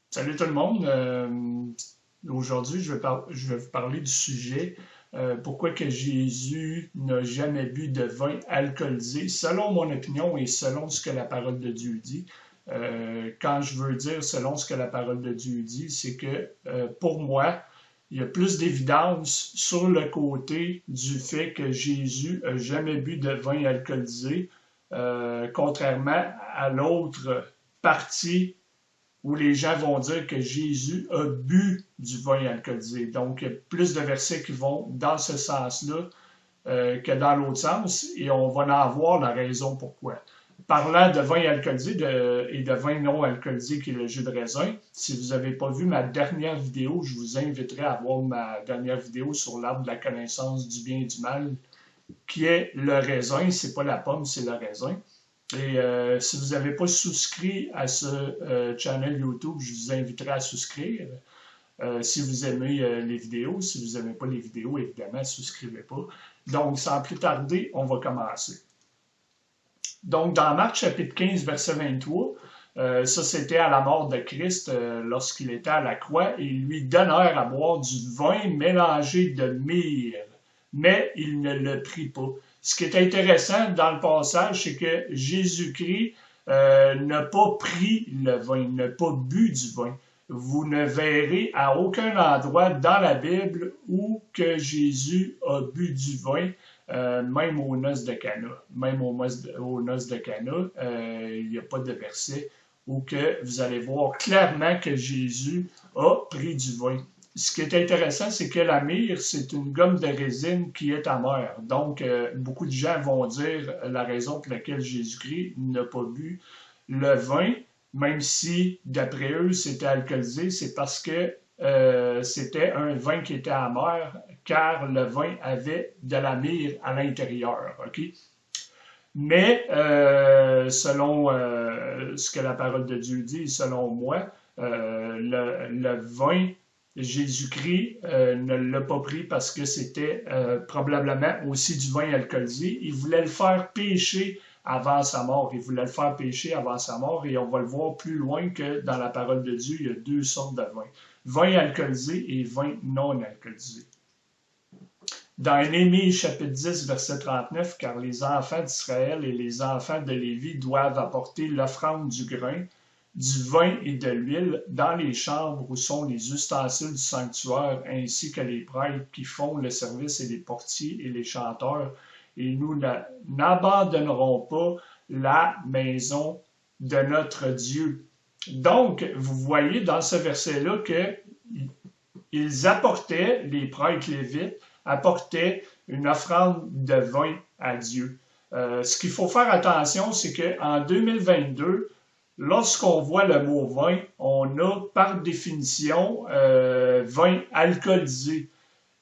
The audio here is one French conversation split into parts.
Salut tout le monde. Aujourd'hui, je vais vous parler du sujet pourquoi que Jésus n'a jamais bu de vin alcoolisé, selon mon opinion et selon ce que la parole de Dieu dit. Quand je veux dire selon ce que la parole de Dieu dit, c'est que pour moi, il y a plus d'évidence sur le côté du fait que Jésus n'a jamais bu de vin alcoolisé, contrairement à l'autre partie où les gens vont dire que Jésus a bu du vin alcoolisé. Donc, il y a plus de versets qui vont dans ce sens-là que dans l'autre sens, et on va en avoir la raison pourquoi. Parlant de vin alcoolisé et de vin non alcoolisé qui est le jus de raisin, si vous n'avez pas vu ma dernière vidéo, je vous inviterai à voir ma dernière vidéo sur l'arbre de la connaissance du bien et du mal, qui est le raisin, c'est pas la pomme, c'est le raisin. Et si vous n'avez pas souscrit à ce channel YouTube, je vous inviterai à souscrire. Si vous aimez les vidéos, si vous n'aimez pas les vidéos, évidemment, souscrivez pas. Donc, sans plus tarder, on va commencer. Donc, dans Marc chapitre 15, verset 23, ça c'était à la mort de Christ lorsqu'il était à la croix, et ils lui donnèrent à boire du vin mélangé de myrrhe, mais il ne le prit pas. Ce qui est intéressant dans le passage, c'est que Jésus-Christ n'a pas pris le vin, n'a pas bu du vin. Vous ne verrez à aucun endroit dans la Bible où que Jésus a bu du vin, même aux noces de Cana. Même aux noces de Cana, il n'y a pas de verset où que vous allez voir clairement que Jésus a pris du vin. Ce qui est intéressant, c'est que la myrrhe, c'est une gomme de résine qui est amère. Donc, beaucoup de gens vont dire la raison pour laquelle Jésus-Christ n'a pas bu le vin, même si, d'après eux, c'était alcoolisé, c'est parce que c'était un vin qui était amer, car le vin avait de la myrrhe à l'intérieur. Okay? Mais, selon ce que la parole de Dieu dit, selon moi, le vin Jésus-Christ ne l'a pas pris parce que c'était probablement aussi du vin alcoolisé. Il voulait le faire pécher avant sa mort. Il voulait le faire pécher avant sa mort et on va le voir plus loin que dans la parole de Dieu, il y a deux sortes de vin. Vin alcoolisé et vin non alcoolisé. Dans Néhémie chapitre 10, verset 39, car les enfants d'Israël et les enfants de Lévi doivent apporter l'offrande du grain, du vin et de l'huile dans les chambres où sont les ustensiles du sanctuaire, ainsi que les prêtres qui font le service et les portiers et les chanteurs. Et nous n'abandonnerons pas la maison de notre Dieu. Donc, vous voyez dans ce verset-là qu'ils apportaient, les prêtres lévites, apportaient une offrande de vin à Dieu. Ce qu'il faut faire attention, c'est qu'en 2022, lorsqu'on voit le mot vin, on a par définition vin alcoolisé.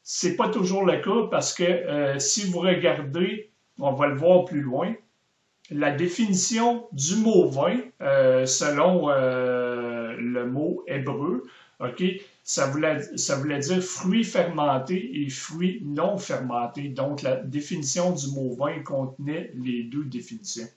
C'est pas toujours le cas parce que si vous regardez, on va le voir plus loin, la définition du mot vin, selon le mot hébreu, okay, ça voulait dire fruits fermentés et fruits non fermentés. Donc, la définition du mot vin contenait les deux définitions.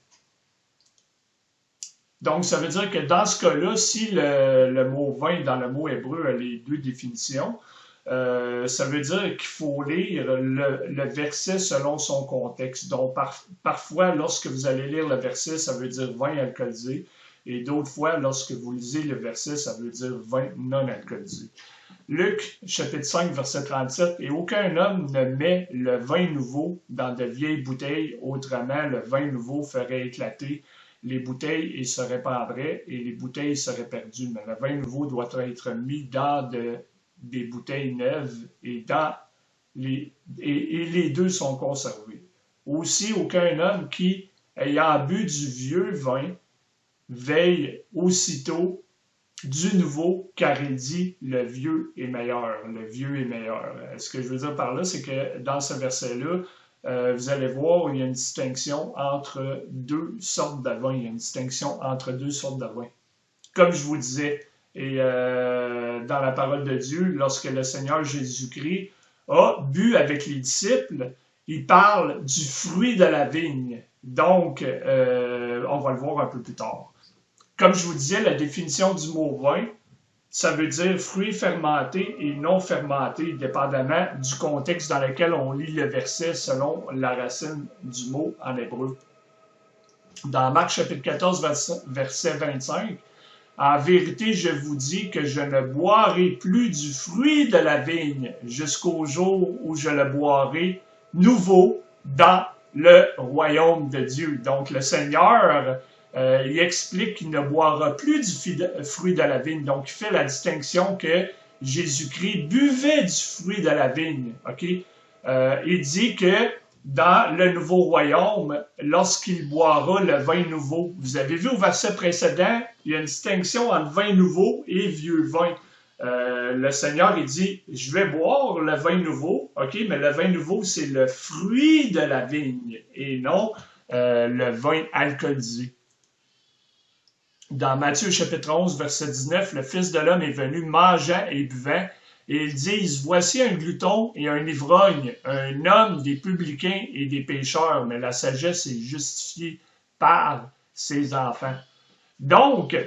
Donc, ça veut dire que dans ce cas-là, si le mot vin dans le mot hébreu a les deux définitions, ça veut dire qu'il faut lire le verset selon son contexte. Donc, parfois, lorsque vous allez lire le verset, ça veut dire vin alcoolisé. Et d'autres fois, lorsque vous lisez le verset, ça veut dire vin non alcoolisé. Luc, chapitre 5, verset 37, « Et aucun homme ne met le vin nouveau dans de vieilles bouteilles, autrement le vin nouveau ferait éclater les bouteilles et se répandraient, et les bouteilles seraient perdues. Mais le vin nouveau doit être mis dans des bouteilles neuves, et les deux sont conservés. Aussi, aucun homme qui, ayant bu du vieux vin, veille aussitôt du nouveau, car il dit le vieux est meilleur. Le vieux est meilleur. Ce que je veux dire par là, c'est que dans ce verset-là, vous allez voir, il y a une distinction entre deux sortes de vin. Il y a une distinction entre deux sortes de vin. Comme je vous disais, et dans la parole de Dieu, lorsque le Seigneur Jésus-Christ a bu avec les disciples, il parle du fruit de la vigne. Donc, on va le voir un peu plus tard. Comme je vous disais, la définition du mot vin, ça veut dire fruits fermentés et non fermentés, dépendamment du contexte dans lequel on lit le verset selon la racine du mot en hébreu. Dans Marc chapitre 14, verset 25, « En vérité, je vous dis que je ne boirai plus du fruit de la vigne jusqu'au jour où je le boirai nouveau dans le royaume de Dieu. » Donc, le Seigneur, il explique qu'il ne boira plus du fruit de la vigne. Donc, il fait la distinction que Jésus-Christ buvait du fruit de la vigne. Okay? Il dit que dans le nouveau royaume, lorsqu'il boira le vin nouveau. Vous avez vu au verset précédent, il y a une distinction entre vin nouveau et vieux vin. Le Seigneur, il dit, je vais boire le vin nouveau, ok, mais le vin nouveau, c'est le fruit de la vigne et non le vin alcoolisé. Dans Matthieu chapitre 11, verset 19, le Fils de l'homme est venu mangeant et buvant, et ils disent, voici un glouton et un ivrogne, un homme des publicains et des pécheurs, mais la sagesse est justifiée par ses enfants. Donc,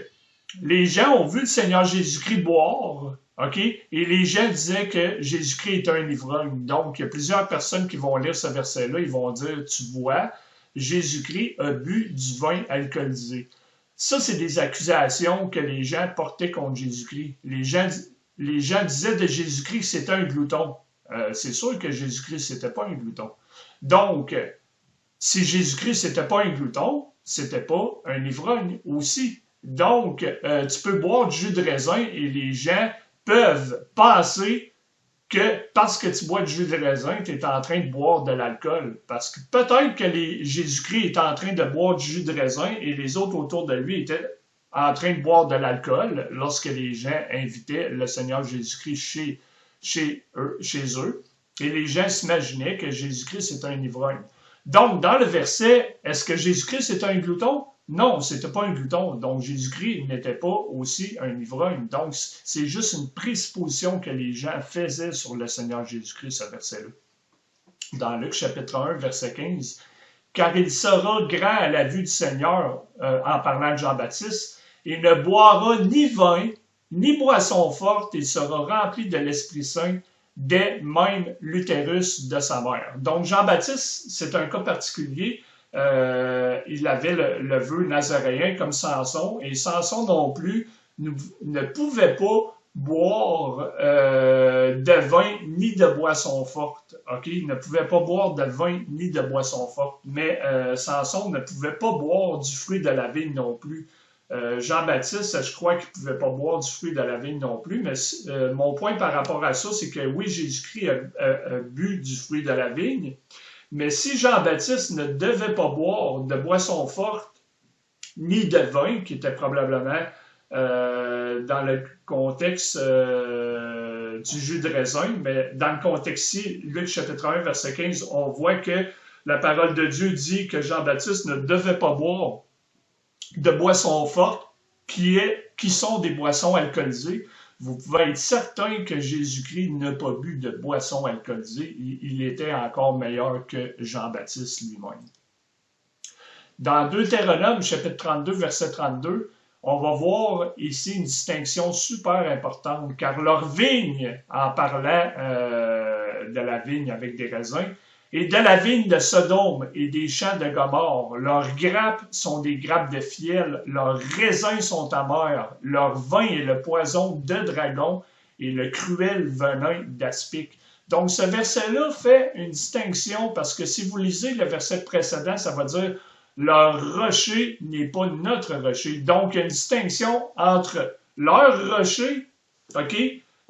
les gens ont vu le Seigneur Jésus-Christ boire, ok, et les gens disaient que Jésus-Christ est un ivrogne. Donc, il y a plusieurs personnes qui vont lire ce verset-là, ils vont dire, tu vois, Jésus-Christ a bu du vin alcoolisé. Ça, c'est des accusations que les gens portaient contre Jésus-Christ. Les gens disaient de Jésus-Christ que c'était un glouton. C'est sûr que Jésus-Christ, c'était pas un glouton. Donc, si Jésus-Christ, c'était pas un glouton, c'était pas un ivrogne aussi. Donc, tu peux boire du jus de raisin et les gens peuvent penser que parce que tu bois du jus de raisin, tu es en train de boire de l'alcool. Parce que peut-être que Jésus-Christ était en train de boire du jus de raisin et les autres autour de lui étaient en train de boire de l'alcool lorsque les gens invitaient le Seigneur Jésus-Christ chez eux. Et les gens s'imaginaient que Jésus-Christ était un ivrogne. Donc, dans le verset, est-ce que Jésus-Christ était un glouton? Non, c'était pas un glouton. Donc, Jésus-Christ n'était pas aussi un ivrogne. Donc, c'est juste une présupposition que les gens faisaient sur le Seigneur Jésus-Christ, ce verset-là. Dans Luc chapitre 1, verset 15, « Car il sera grand à la vue du Seigneur, en parlant de Jean-Baptiste, il ne boira ni vin, ni boisson forte, il sera rempli de l'Esprit Saint dès même l'utérus de sa mère. » Donc, Jean-Baptiste, c'est un cas particulier. Il avait le vœu nazaréen comme Samson, et Samson non plus ne pouvait pas boire de vin ni de boisson forte. Okay? Il ne pouvait pas boire de vin ni de boisson forte, mais Samson ne pouvait pas boire du fruit de la vigne non plus. Jean-Baptiste, je crois qu'il ne pouvait pas boire du fruit de la vigne non plus, mais mon point par rapport à ça, c'est que oui, Jésus-Christ a bu du fruit de la vigne, mais si Jean-Baptiste ne devait pas boire de boisson forte ni de vin, qui était probablement dans le contexte du jus de raisin, mais dans le contexte-ci, Luc chapitre 1, verset 15, on voit que la parole de Dieu dit que Jean-Baptiste ne devait pas boire de boissons fortes qui sont des boissons alcoolisées. Vous pouvez être certain que Jésus-Christ n'a pas bu de boissons alcoolisées. Il était encore meilleur que Jean-Baptiste lui-même. Dans Deutéronome, chapitre 32, verset 32, on va voir ici une distinction super importante, car leur vigne, en parlant de la vigne avec des raisins, et de la vigne de Sodome et des champs de Gomorre, leurs grappes sont des grappes de fiel, leurs raisins sont amers, leur vin est le poison de dragon et le cruel venin d'aspic. Donc ce verset-là fait une distinction parce que si vous lisez le verset précédent, ça va dire « leur rocher n'est pas notre rocher ». Donc il y a une distinction entre leur rocher, ok?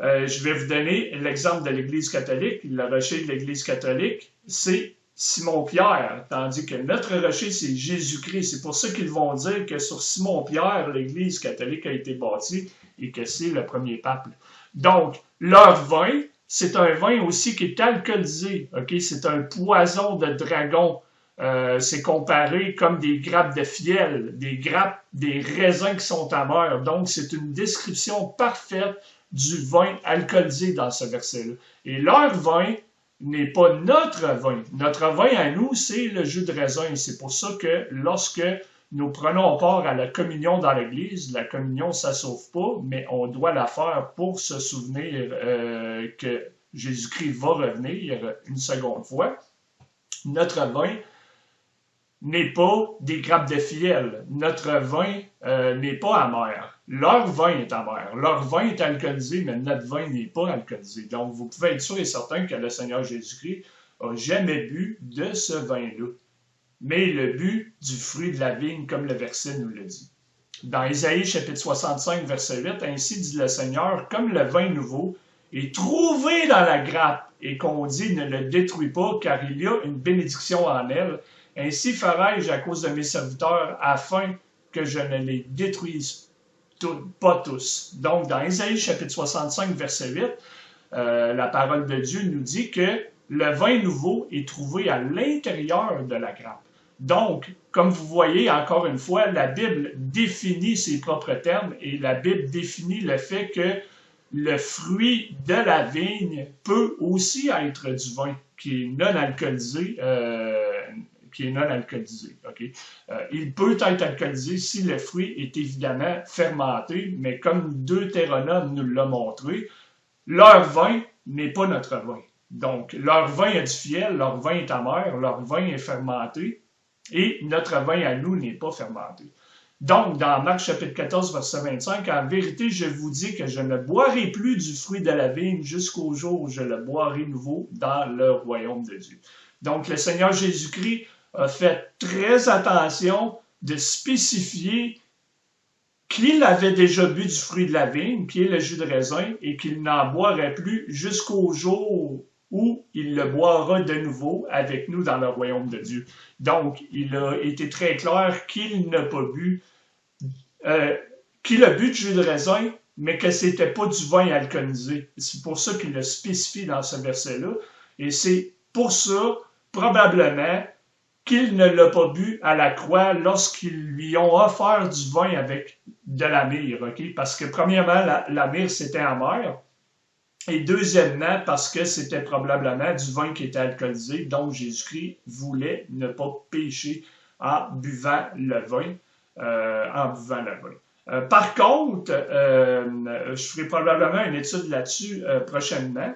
Je vais vous donner l'exemple de l'Église catholique. Le rocher de l'Église catholique, c'est Simon-Pierre, tandis que notre rocher, c'est Jésus-Christ. C'est pour ça qu'ils vont dire que sur Simon-Pierre, l'Église catholique a été bâtie et que c'est le premier pape. Donc, leur vin, c'est un vin aussi qui est alcoolisé. Okay? C'est un poison de dragon. C'est comparé comme des grappes de fiel, des raisins qui sont amers. Donc, c'est une description parfaite du vin alcoolisé dans ce verset-là. Et leur vin n'est pas notre vin. Notre vin à nous, c'est le jus de raisin. C'est pour ça que lorsque nous prenons part à la communion dans l'Église. La communion, ça ne sauve pas, mais on doit la faire pour se souvenir que Jésus-Christ va revenir une seconde fois. Notre vin n'est pas des grappes de fiel. Notre vin n'est pas amer. Leur vin est amer. Leur vin est alcoolisé, mais notre vin n'est pas alcoolisé. Donc, vous pouvez être sûr et certain que le Seigneur Jésus-Christ n'a jamais bu de ce vin-là. Mais il a bu du fruit de la vigne, comme le verset nous le dit. Dans Ésaïe chapitre 65, verset 8, ainsi dit le Seigneur, comme le vin nouveau est trouvé dans la grappe et qu'on dit ne le détruis pas, car il y a une bénédiction en elle, ainsi ferai-je à cause de mes serviteurs, afin que je ne les détruise pas tous. Donc, dans Ésaïe chapitre 65, verset 8, la parole de Dieu nous dit que le vin nouveau est trouvé à l'intérieur de la grappe. Donc, comme vous voyez, encore une fois, la Bible définit ses propres termes et la Bible définit le fait que le fruit de la vigne peut aussi être du vin qui est non alcoolisé. Okay? Il peut être alcoolisé si le fruit est évidemment fermenté, mais comme Deutéronome nous l'a montré, leur vin n'est pas notre vin. Donc, leur vin a du fiel, leur vin est amer, leur vin est fermenté, et notre vin à nous n'est pas fermenté. Donc, dans Marc chapitre 14, verset 25, « En vérité, je vous dis que je ne boirai plus du fruit de la vigne jusqu'au jour où je le boirai nouveau dans le royaume de Dieu. » Donc, le Seigneur Jésus-Christ a fait très attention de spécifier qu'il avait déjà bu du fruit de la vigne, qui est le jus de raisin, et qu'il n'en boirait plus jusqu'au jour où il le boira de nouveau avec nous dans le royaume de Dieu. Donc, il a été très clair qu'il n'a pas bu, qu'il a bu du jus de raisin, mais que c'était pas du vin alcoolisé. C'est pour ça qu'il le spécifie dans ce verset-là. Et c'est pour ça, probablement, qu'il ne l'a pas bu à la croix lorsqu'ils lui ont offert du vin avec de la myrrhe. Okay? Parce que, premièrement, la myrrhe, c'était amer. Et deuxièmement, parce que c'était probablement du vin qui était alcoolisé, donc Jésus-Christ voulait ne pas pécher en buvant le vin. Par contre, je ferai probablement une étude là-dessus prochainement.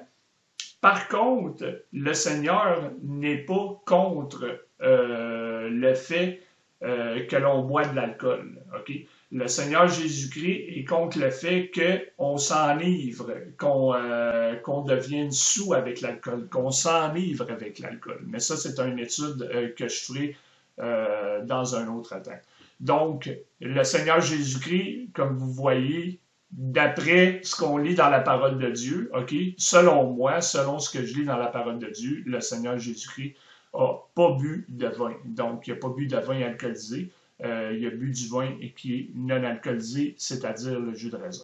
Par contre, le Seigneur n'est pas contre le fait que l'on boit de l'alcool. Okay? Le Seigneur Jésus-Christ est contre le fait qu'on s'enivre, qu'on devienne saoul avec l'alcool, qu'on s'enivre avec l'alcool. Mais ça, c'est une étude que je ferai dans un autre temps. Donc, le Seigneur Jésus-Christ, comme vous voyez, d'après ce qu'on lit dans la parole de Dieu, okay, selon moi, selon ce que je lis dans la parole de Dieu, le Seigneur Jésus-Christ n'a pas bu de vin. Donc, il n'a pas bu de vin alcoolisé. Il a bu du vin qui est non alcoolisé, c'est-à-dire le jus de raisin.